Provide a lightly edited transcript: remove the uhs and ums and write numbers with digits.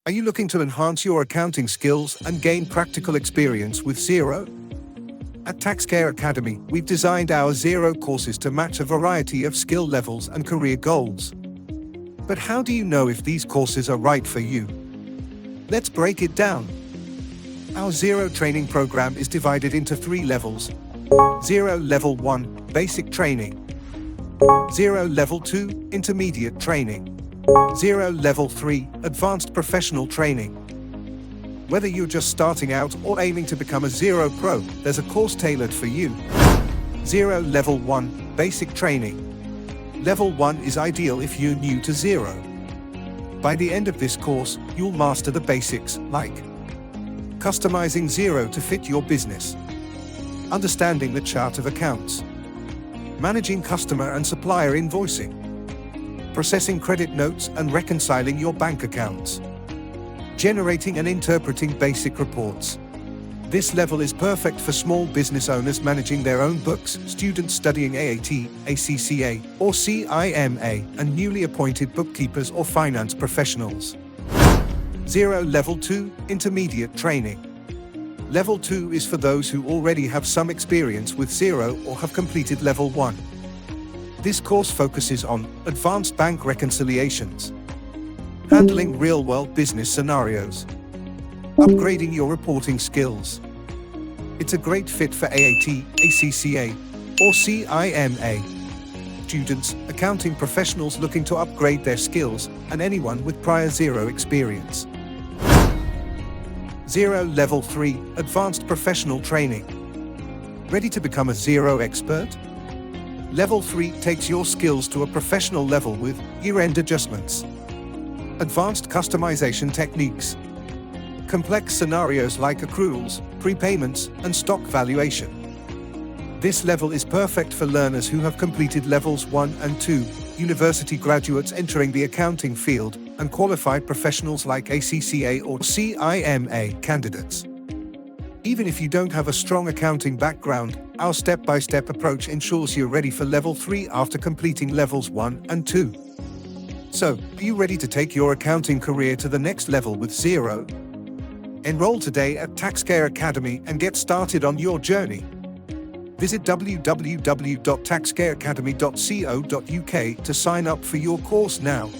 Are you looking to enhance your accounting skills and gain practical experience with Xero? At TaxCare Academy, we've designed our Xero courses to match a variety of skill levels and career goals. But how do you know if these courses are right for you? Let's break it down. Our Xero training program is divided into 3 levels. Xero Level 1, Basic Training. Xero Level 2, Intermediate Training. Xero Level 3, Advanced Professional Training. Whether you're just starting out or aiming to become a Xero Pro, there's a course tailored for you. Xero Level 1, Basic Training. Level 1 is ideal if you're new to Xero. By the end of this course, you'll master the basics, like customizing Xero to fit your business, understanding the chart of accounts, managing customer and supplier invoicing, processing credit notes and reconciling your bank accounts, generating and interpreting basic reports. This level is perfect for small business owners managing their own books, students studying AAT, ACCA, or CIMA, and newly appointed bookkeepers or finance professionals. Xero Level 2, Intermediate Training. Level 2 is for those who already have some experience with Xero or have completed Level 1. This course focuses on advanced bank reconciliations, handling real-world business scenarios, upgrading your reporting skills. It's a great fit for AAT, ACCA, or CIMA students, accounting professionals looking to upgrade their skills, and anyone with prior Xero experience. Xero Level 3, Advanced Professional Training. Ready to become a Xero expert? Level 3 takes your skills to a professional level with year-end adjustments, advanced customization techniques, complex scenarios like accruals, prepayments, and stock valuation. This level is perfect for learners who have completed Levels 1 and 2, university graduates entering the accounting field, and qualified professionals like ACCA or CIMA candidates. Even if you don't have a strong accounting background, our step-by-step approach ensures you're ready for Level 3 after completing Levels 1 and 2. So, are you ready to take your accounting career to the next level with Xero? Enroll today at TaxCare Academy and get started on your journey. Visit www.taxcareacademy.co.uk to sign up for your course now.